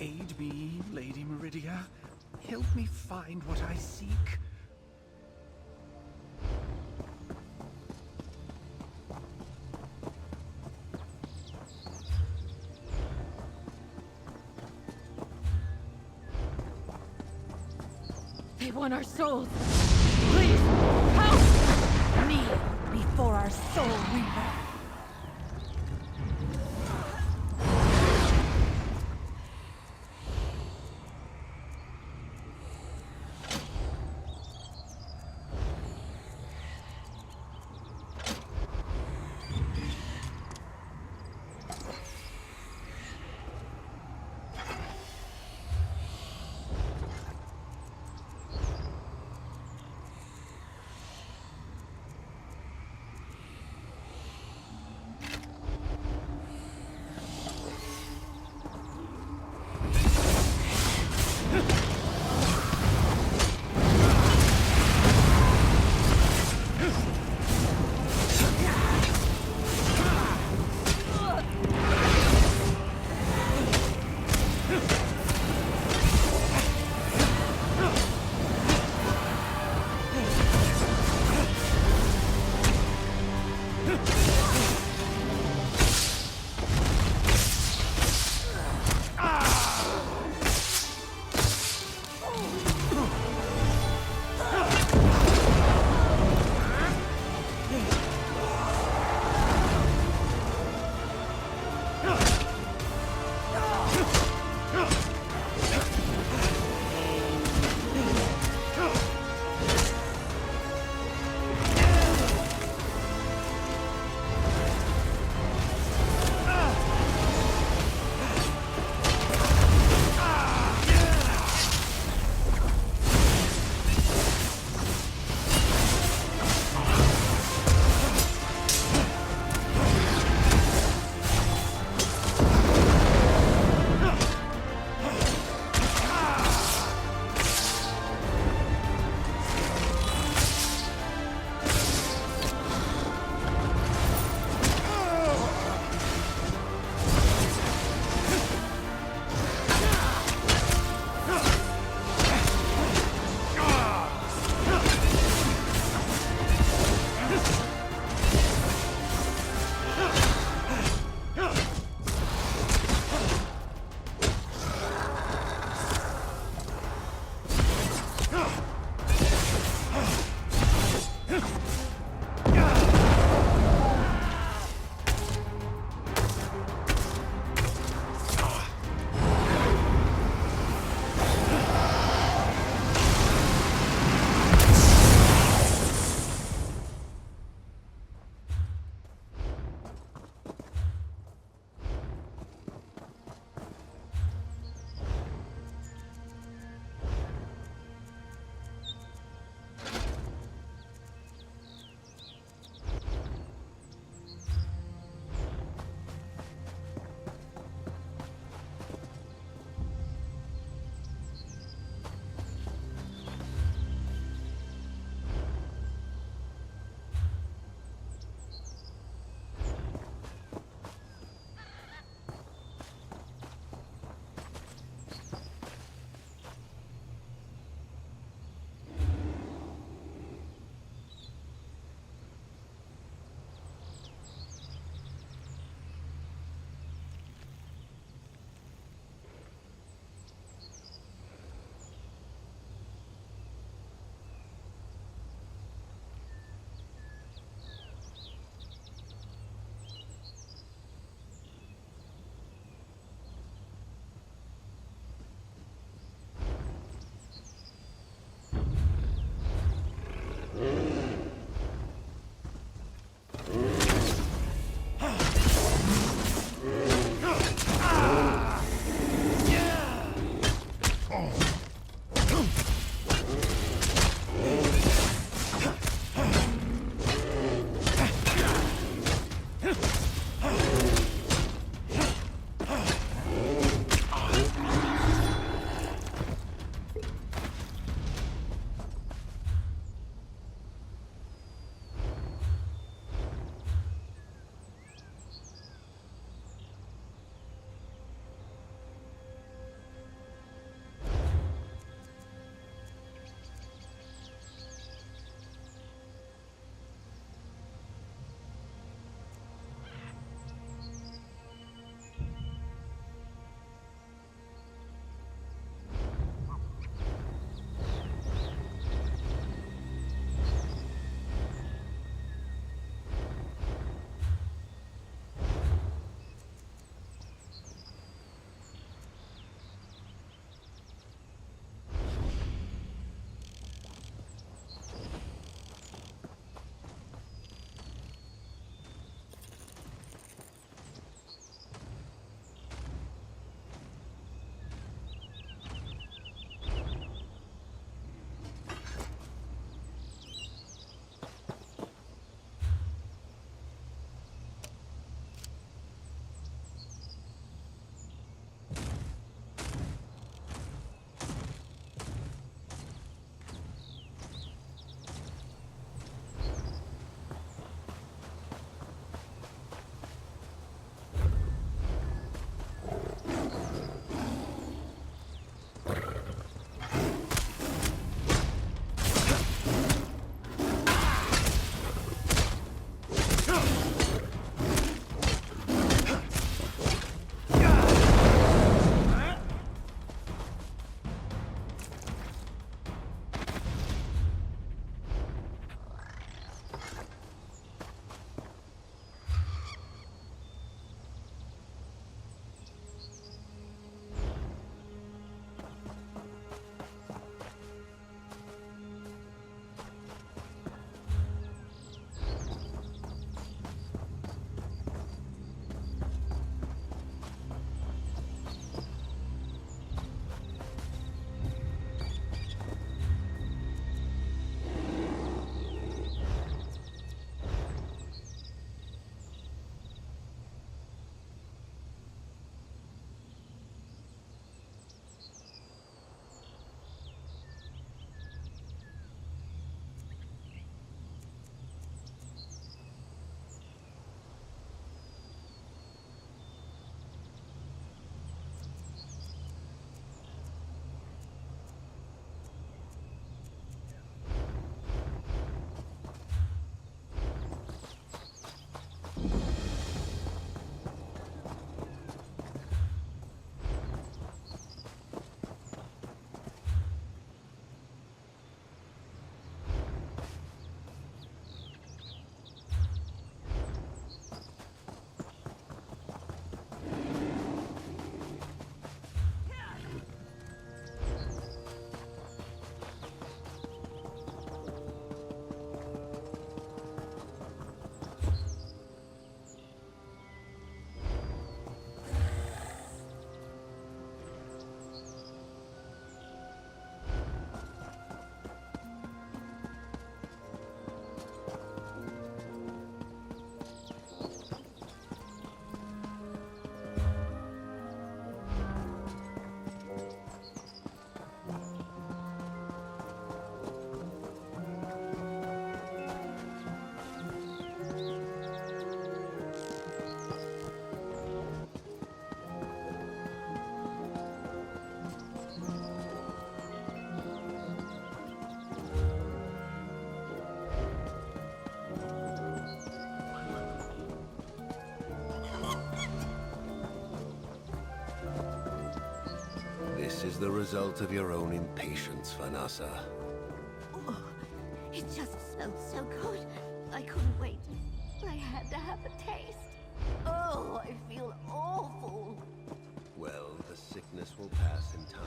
Aid me, Lady Meridia. Help me find what I seek. They want our souls. Please, help! Kneel before our soul reaver. This is the result of your own impatience, Vanessa. Oh, it just smelled so good. I couldn't wait. I had to have a taste. Oh, I feel awful. Well, the sickness will pass in time.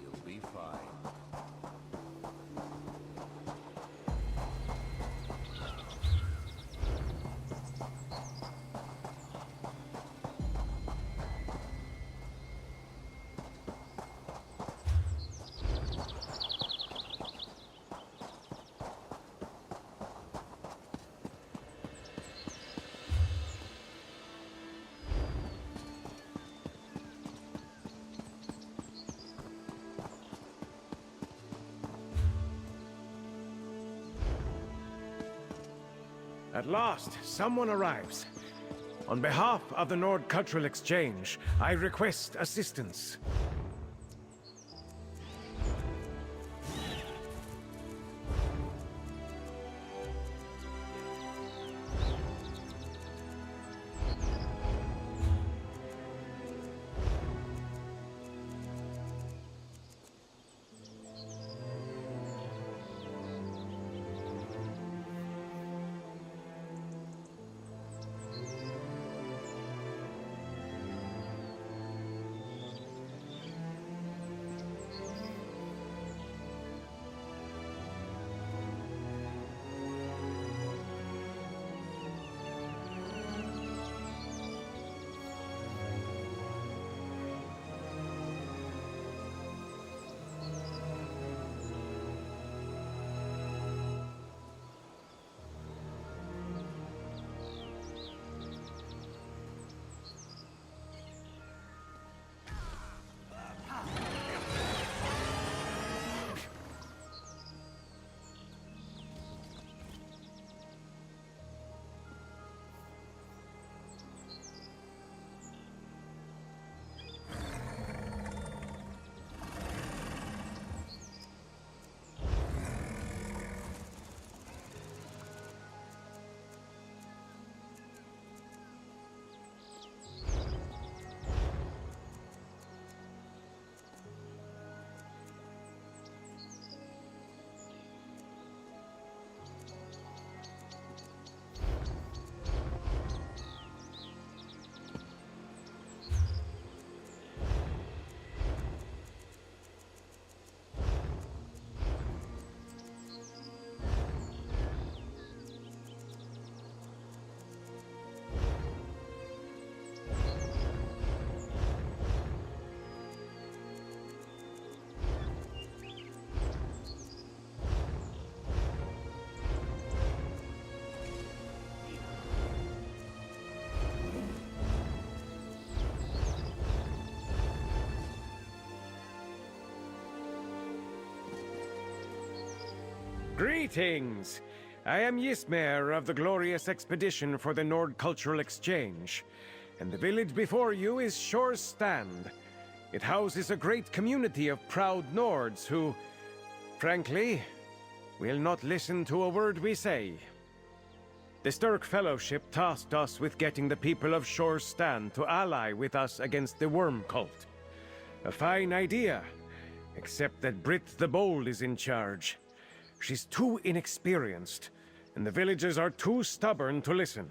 You'll be fine. At last, someone arrives. On behalf of the Nord Cultural Exchange, I request assistance. Greetings! I am Ysmer of the glorious expedition for the Nord Cultural Exchange, and the village before you is Shore's Stand. It houses a great community of proud Nords who, frankly, will not listen to a word we say. The Sturk Fellowship tasked us with getting the people of Shore's Stand to ally with us against the Worm Cult. A fine idea, except that Brit the Bold is in charge. She's too inexperienced, and the villagers are too stubborn to listen.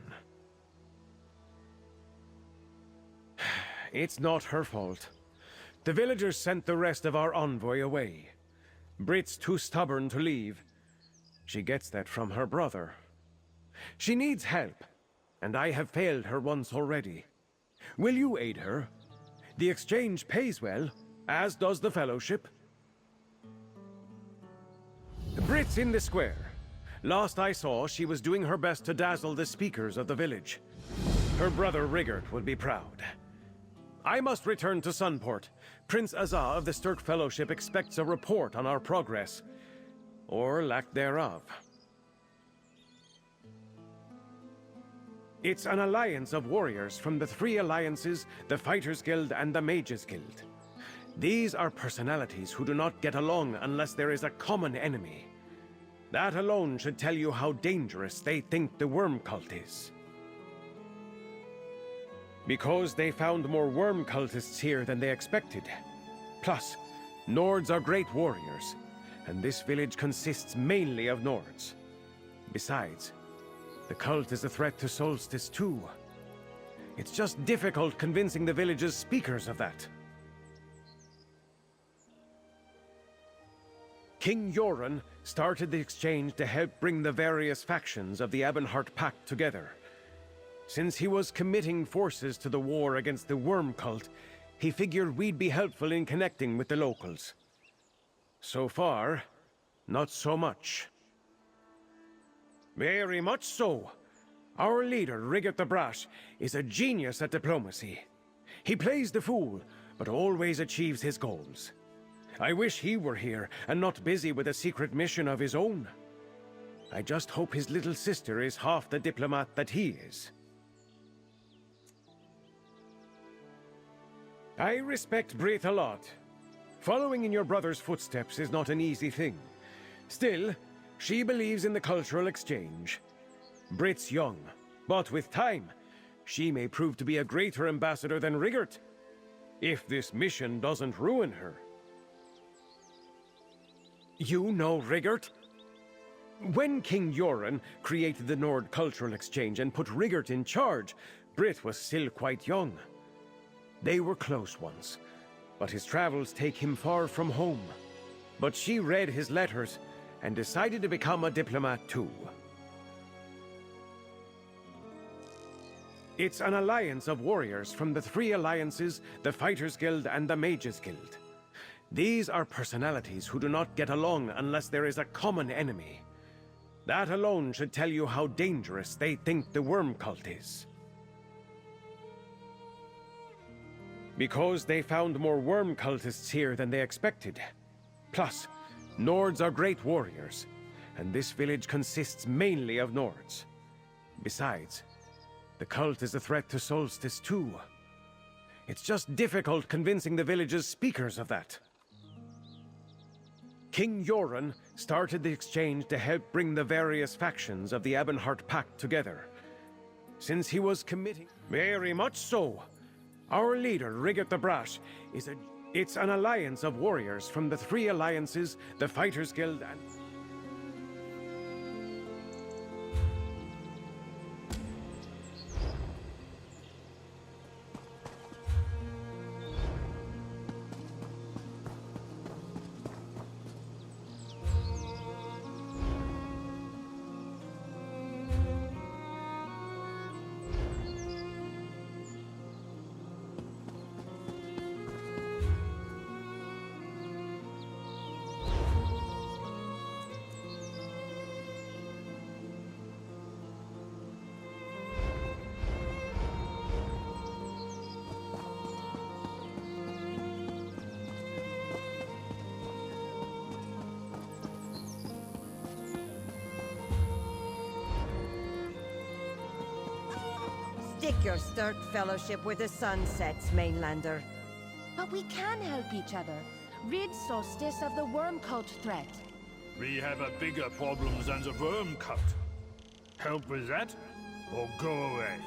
It's not her fault. The villagers sent the rest of our envoy away. Brit's too stubborn to leave. She gets that from her brother. She needs help, and I have failed her once already. Will you aid her? The exchange pays well, as does the Fellowship. Brit's in the square. Last I saw, she was doing her best to dazzle the speakers of the village. Her brother Rigert would be proud. I must return to Sunport. Prince Azah of the Sturk Fellowship expects a report on our progress. Or lack thereof. It's an alliance of warriors from the three alliances, the Fighters Guild and the Mages Guild. These are personalities who do not get along unless there is a common enemy. That alone should tell you how dangerous they think the Worm Cult is. Because they found more Worm Cultists here than they expected. Plus, Nords are great warriors, and this village consists mainly of Nords. Besides, the cult is a threat to Solstice too. It's just difficult convincing the village's speakers of that. King Yoren started the exchange to help bring the various factions of the Ebonheart Pact together. Since he was committing forces to the war against the Worm Cult, he figured we'd be helpful in connecting with the locals. So far, not so much. Very much so. Our leader, Rigert the Brash, is a genius at diplomacy. He plays the fool, but always achieves his goals. I wish he were here, and not busy with a secret mission of his own. I just hope his little sister is half the diplomat that he is. I respect Brit a lot. Following in your brother's footsteps is not an easy thing. Still, she believes in the cultural exchange. Brit's young, but with time, she may prove to be a greater ambassador than Rigert, if this mission doesn't ruin her. You know Rigert? When King Yoren created the Nord Cultural Exchange and put Rigert in charge, Brit was still quite young. They were close once, but his travels take him far from home. But she read his letters and decided to become a diplomat too. It's an alliance of warriors from the three alliances, the Fighters Guild and the Mages Guild. These are personalities who do not get along unless there is a common enemy. That alone should tell you how dangerous they think the Worm Cult is. Because they found more Worm Cultists here than they expected. Plus, Nords are great warriors, and this village consists mainly of Nords. Besides, the cult is a threat to Solstice too. It's just difficult convincing the village's speakers of that. King Yoren started the exchange to help bring the various factions of the Ebonheart Pact together. Since he was committing... Very much so. Our leader, Rigert the Brash, is a... It's an alliance of warriors from the three alliances, the Fighters Guild and... Stick your Stirk fellowship where the sun sets, Mainlander. But we can help each other. Rid Solstice of the Worm Cult threat. We have a bigger problem than the Worm Cult. Help with that, or go away?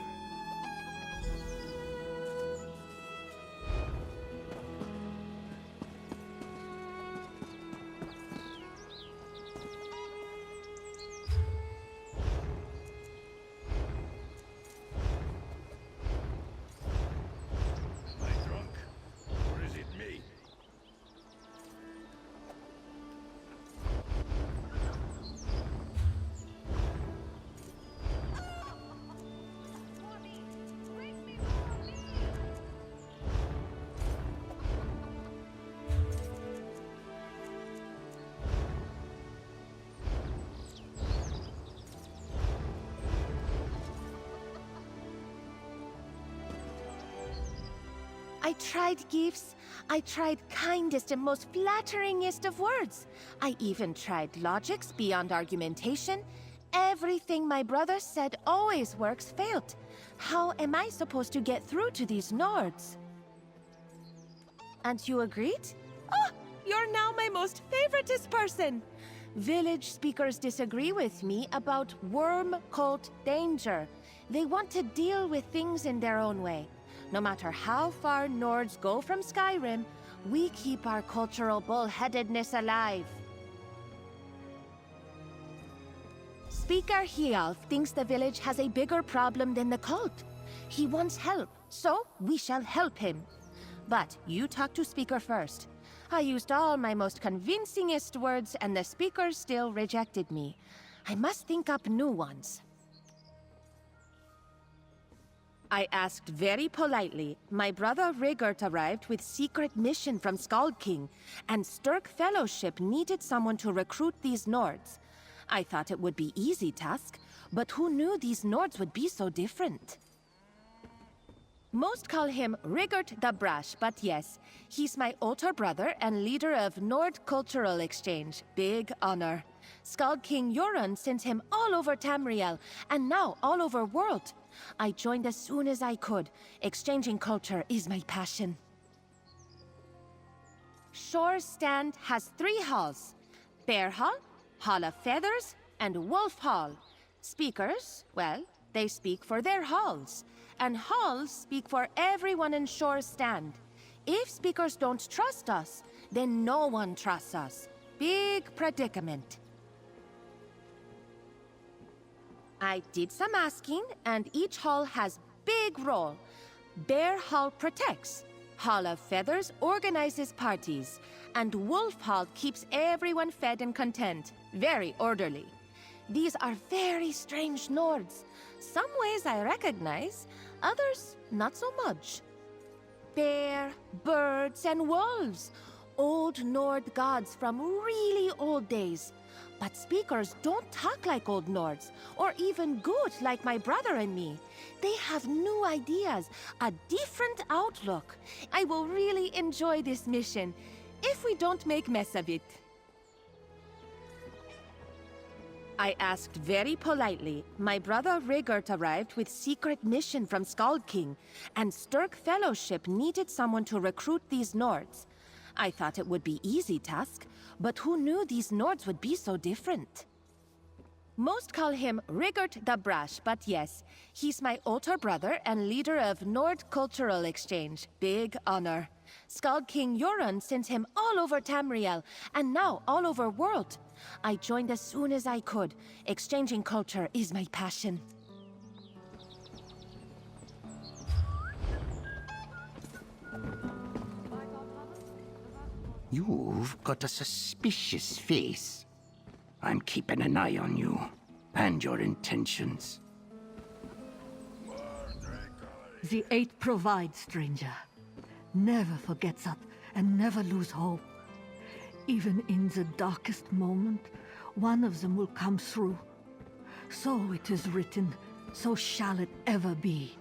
I tried gifts, I tried kindest and most flatteringest of words. I even tried logics beyond argumentation. Everything my brother said always works failed. How am I supposed to get through to these Nords? And you agreed? Oh, you're now my most favoritist person. Village speakers disagree with me about worm cult danger. They want to deal with things in their own way. No matter how far Nords go from Skyrim, we keep our cultural bullheadedness alive. Speaker Hialf thinks the village has a bigger problem than the cult. He wants help, so we shall help him. But you talk to Speaker first. I used all my most convincingest words, and the Speaker still rejected me. I must think up new ones. I asked very politely. My brother Rigert arrived with secret mission from Skald King, and Sturk Fellowship needed someone to recruit these Nords. I thought it would be easy task, but who knew these Nords would be so different? Most call him Rigert the Brash, but yes, he's my older brother and leader of Nord Cultural Exchange. Big honor. Skald King Yoren sent him all over Tamriel, and now all over world. I joined as soon as I could. Exchanging culture is my passion. Shore Stand has 3 halls. Bear Hall, Hall of Feathers, and Wolf Hall. Speakers, well, they speak for their halls. And halls speak for everyone in Shore Stand. If speakers don't trust us, then no one trusts us. Big predicament. I did some asking, and each hall has big role. Bear Hall protects. Hall of Feathers organizes parties. And Wolf Hall keeps everyone fed and content. Very orderly. These are very strange Nords. Some ways I recognize, others not so much. Bear, birds, and wolves. Old Nord gods from really old days. But speakers don't talk like old Nords, or even good like my brother and me. They have new ideas, a different outlook. I will really enjoy this mission, if we don't make mess of it. I asked very politely. My brother Rigert arrived with secret mission from Skald King, and Sturk Fellowship needed someone to recruit these Nords. I thought it would be easy task, but who knew these Nords would be so different? Most call him Rigert the Brash, but yes, he's my older brother and leader of Nord Cultural Exchange. Big honor. Skald King Yoren sent him all over Tamriel, and now all over world. I joined as soon as I could. Exchanging culture is my passion. You've got a suspicious face. I'm keeping an eye on you, and your intentions. The Eight provide, stranger. Never forget that, and never lose hope. Even in the darkest moment, one of them will come through. So it is written, so shall it ever be.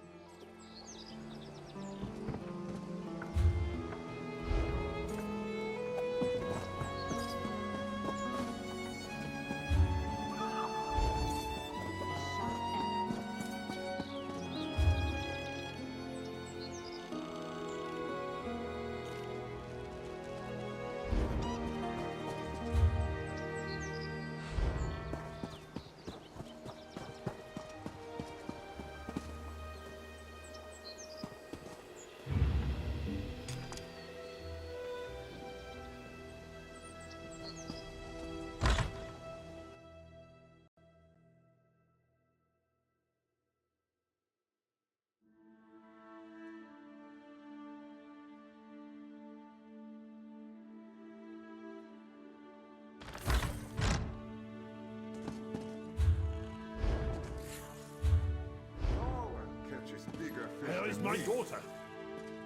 Where is my daughter?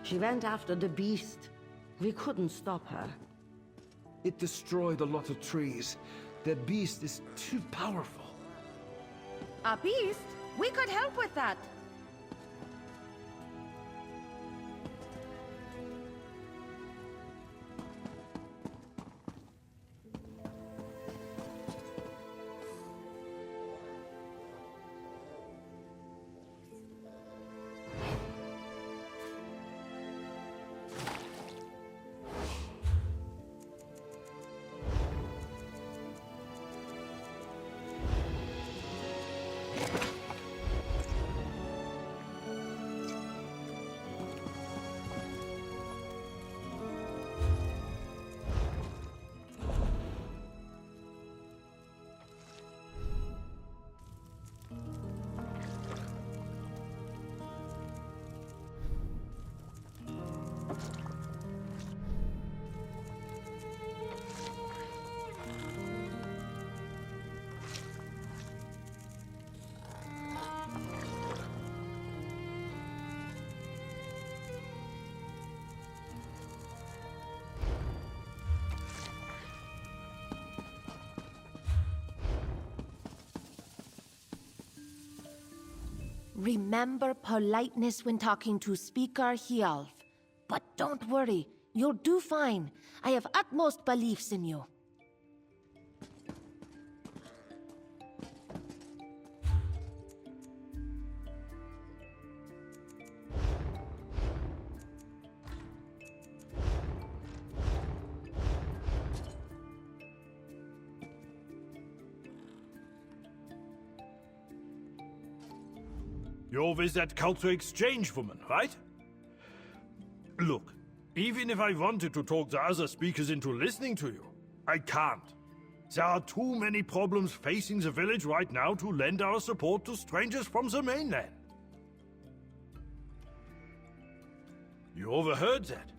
She went after the beast. We couldn't stop her. It destroyed a lot of trees. The beast is too powerful. A beast? We could help with that. Remember politeness when talking to Speaker Hialf. But don't worry, you'll do fine. I have utmost beliefs in you. You're with that culture exchange woman, right? Look, even if I wanted to talk the other speakers into listening to you, I can't. There are too many problems facing the village right now to lend our support to strangers from the mainland. You overheard that?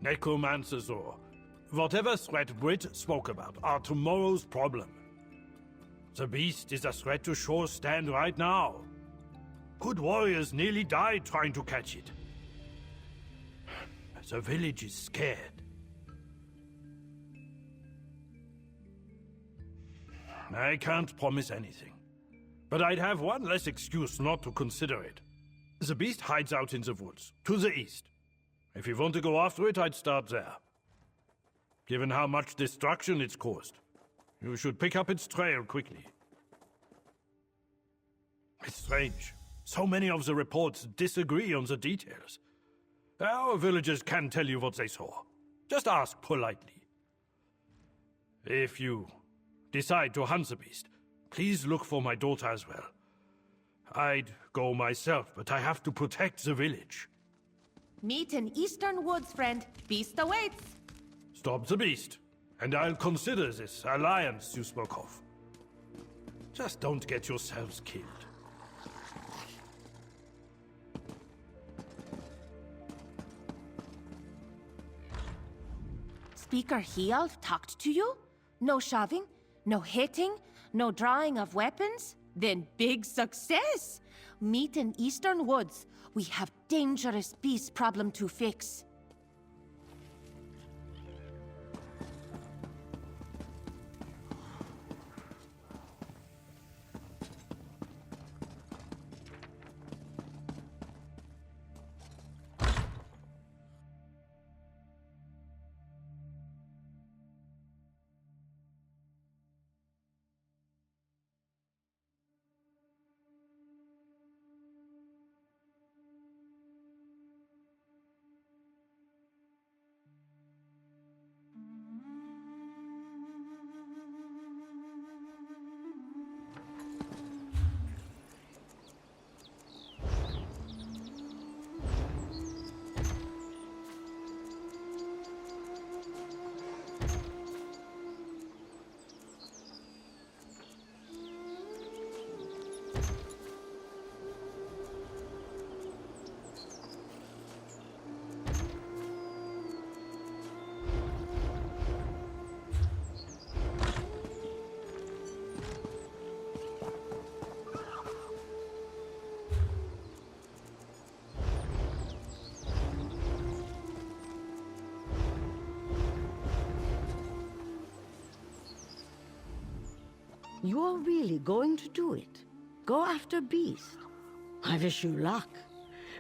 Necromancers or whatever threat Brit spoke about are tomorrow's problem. The beast is a threat to Shore Stand right now. Good warriors nearly died trying to catch it. The village is scared. I can't promise anything, but I'd have one less excuse not to consider it. The beast hides out in the woods, to the east. If you want to go after it, I'd start there. Given how much destruction it's caused, you should pick up its trail quickly. It's strange. So many of the reports disagree on the details. Our villagers can tell you what they saw. Just ask politely. If you decide to hunt the beast, please look for my daughter as well. I'd go myself, but I have to protect the village. Meet in Eastern Woods, friend. Beast awaits. Stop the beast, and I'll consider this alliance you spoke of. Just don't get yourselves killed. Speaker Hialf talked to you? No shoving? No hitting? No drawing of weapons? Then big success! Meet in Eastern Woods. We have dangerous beast problem to fix. You're really going to do it? Go after Beast? I wish you luck.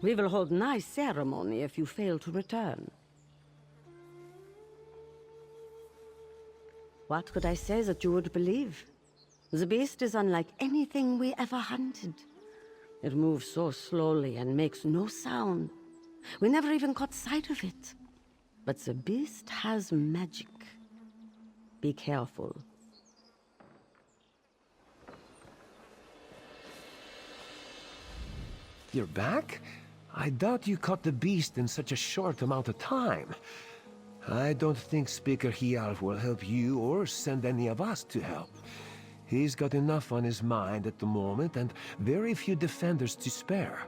We will hold nice ceremony if you fail to return. What could I say that you would believe? The beast is unlike anything we ever hunted. It moves so slowly and makes no sound. We never even caught sight of it. But the beast has magic. Be careful. You're back? I doubt you caught the beast in such a short amount of time. I don't think Speaker Hialf will help you or send any of us to help. He's got enough on his mind at the moment and very few defenders to spare.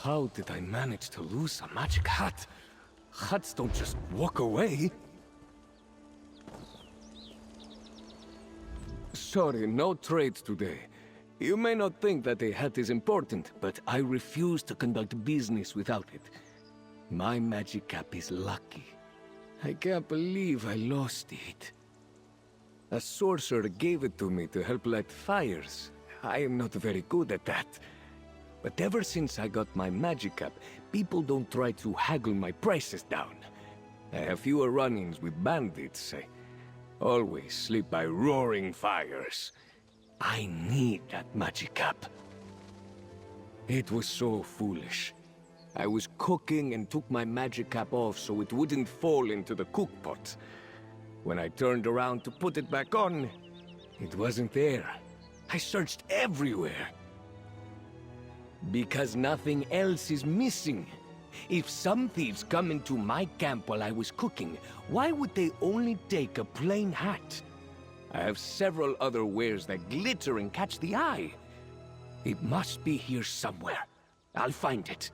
How did I manage to lose a magic hat? Hats don't just walk away. Sorry, no trades today. You may not think that a hat is important, but I refuse to conduct business without it. My magic cap is lucky. I can't believe I lost it. A sorcerer gave it to me to help light fires. I am not very good at that. But ever since I got my magic cap, people don't try to haggle my prices down. I have fewer run-ins with bandits. I always sleep by roaring fires. I need that magic cap. It was so foolish. I was cooking and took my magic cap off so it wouldn't fall into the cookpot. When I turned around to put it back on, it wasn't there. I searched everywhere. Because nothing else is missing. If some thieves come into my camp while I was cooking, why would they only take a plain hat? I have several other wares that glitter and catch the eye. It must be here somewhere. I'll find it.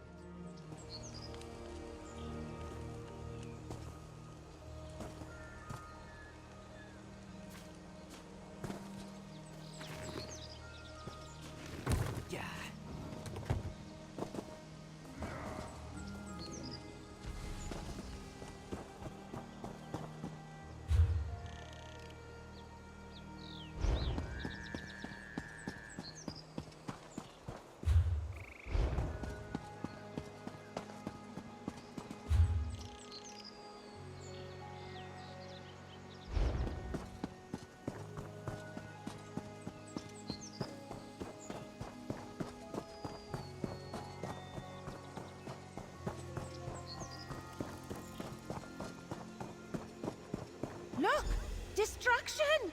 Look! Destruction!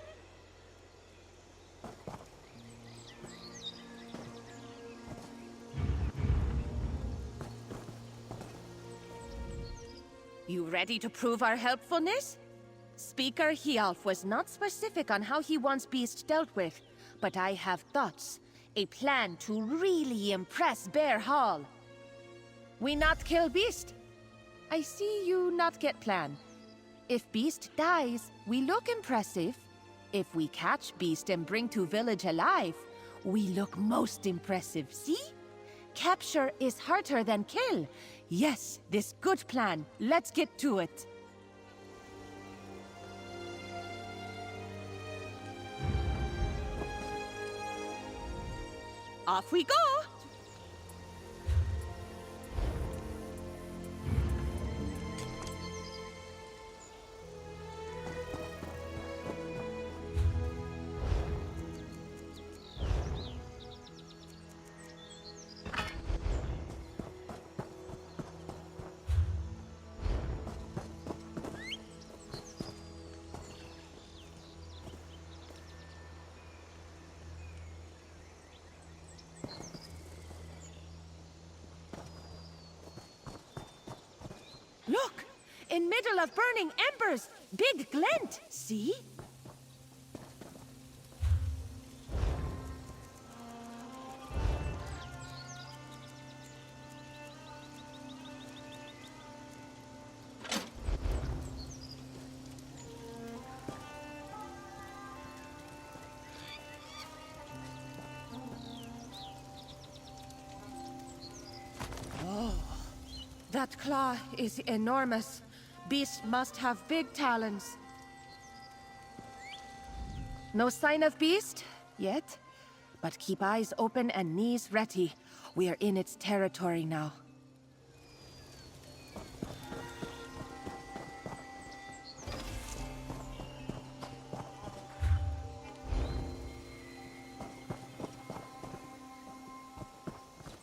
You ready to prove our helpfulness? Speaker Hialf was not specific on how he wants Beast dealt with, but I have thoughts. A plan to really impress Bear Hall. We not kill Beast? I see you not get plan. If Beast dies, we look impressive. If we catch Beast and bring to village alive, we look most impressive, see? Capture is harder than kill. Yes, this good plan. Let's get to it. Off we go! Look! In middle of burning embers! Big glint! See? That claw is enormous. Beast must have big talons. No sign of Beast yet, but keep eyes open and knees ready. We are in its territory now.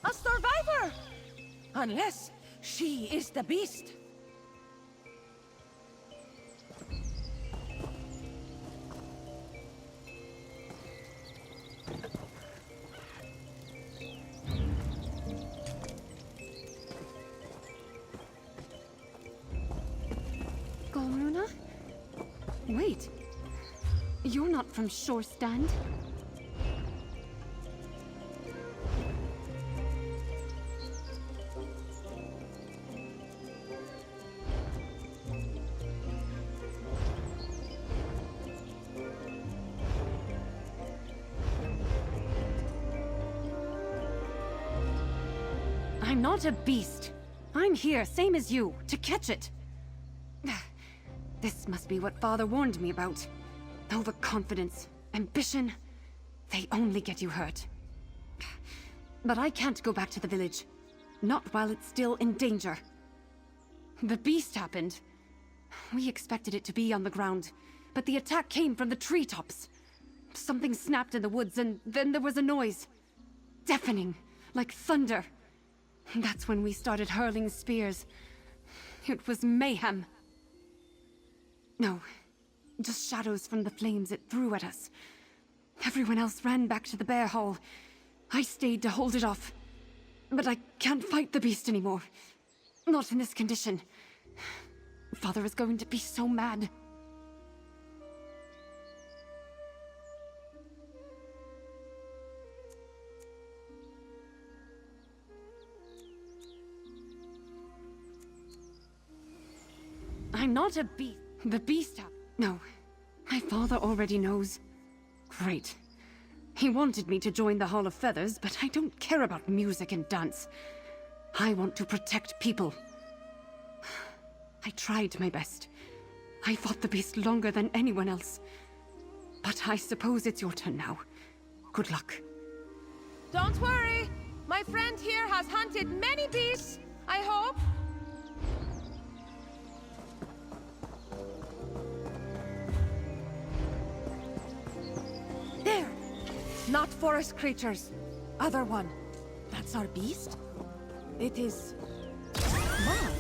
A survivor! Unless she is the Beast. Golruna? Wait. You're not from Shore Stand. not a beast. I'm here, same as you, to catch it. This must be what Father warned me about. Overconfidence, ambition, they only get you hurt. But I can't go back to the village. Not while it's still in danger. The beast happened. We expected it to be on the ground, but the attack came from the treetops. Something snapped in the woods, and then there was a noise. Deafening, like thunder. That's when we started hurling spears. It was mayhem. No, just shadows from the flames it threw at us. Everyone else ran back to the bear hall. I stayed to hold it off. But I can't fight the beast anymore. Not in this condition. Father is going to be so mad. I'm not a beast. The beast... No. My father already knows. Great. He wanted me to join the Hall of Feathers, but I don't care about music and dance. I want to protect people. I tried my best. I fought the beast longer than anyone else. But I suppose it's your turn now. Good luck. Don't worry! My friend here has hunted many beasts, I hope. There! Not forest creatures. Other one. That's our beast? It is... Wow.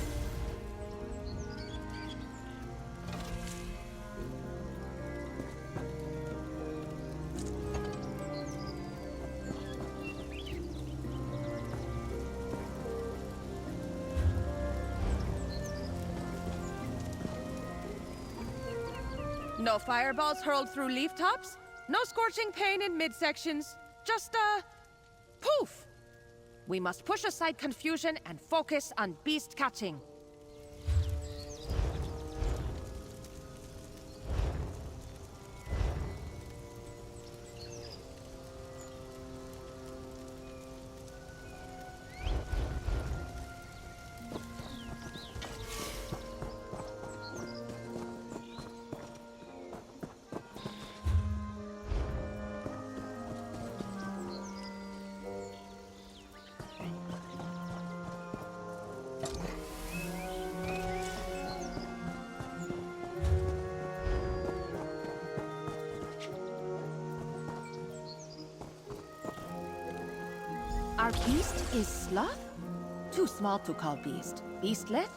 No fireballs hurled through leaf tops? No scorching pain in midsections? Just, poof! We must push aside confusion and focus on beast catching. Our beast is Sloth? Too small to call beast. Beastlet?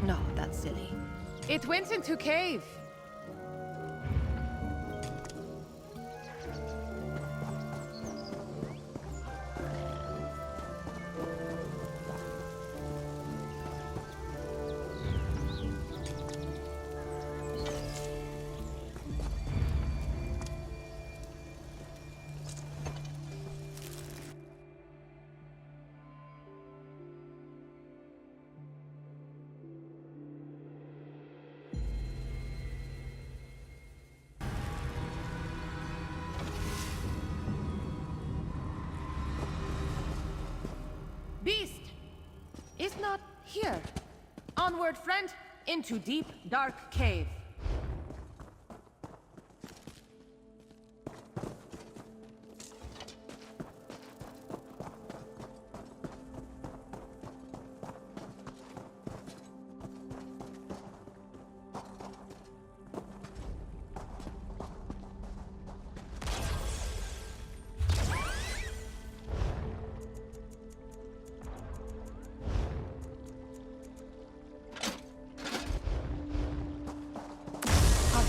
No, that's silly. It went into cave. Beast is not here. Onward, friend, into deep, dark cave.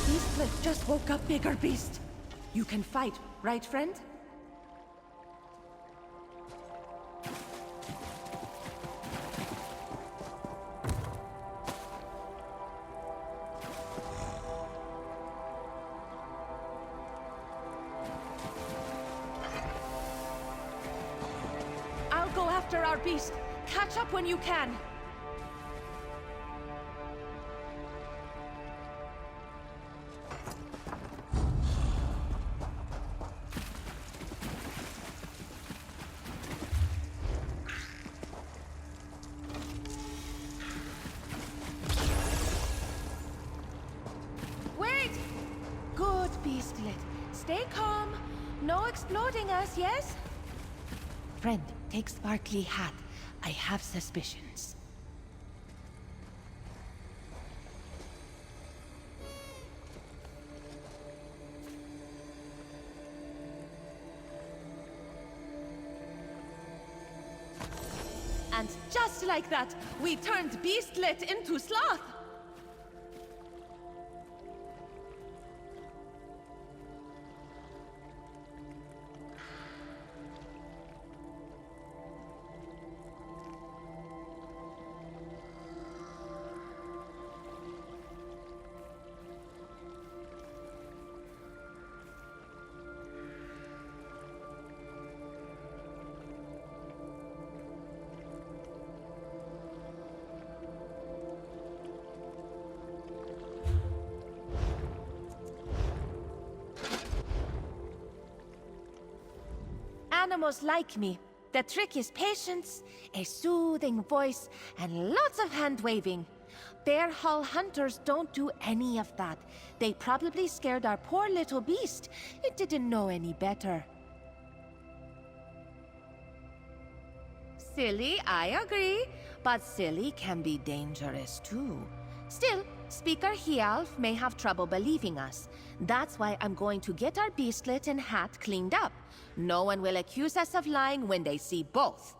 Beastlet just woke up, bigger beast. You can fight, right, friend? I'll go after our beast. Catch up when you can. stay calm. No exploding us, yes? Friend, take sparkly hat. I have suspicions. And just like that, we turned Beastlet into Sloth! Animals like me. The trick is patience, a soothing voice, and lots of hand-waving. Bear Hull hunters don't do any of that. They probably scared our poor little beast. It didn't know any better. Silly, I agree. But silly can be dangerous too. Still, Speaker Hialf may have trouble believing us. That's why I'm going to get our beastlet and hat cleaned up. No one will accuse us of lying when they see both.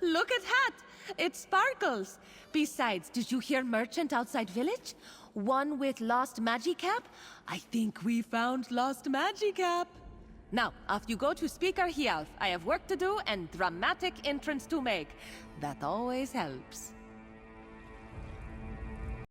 Look at hat! It sparkles! Besides, did you hear merchant outside village? One with lost Magicap? I think we found lost Magicap. Now, off you go to Speaker Hialf. I have work to do and dramatic entrance to make. That always helps.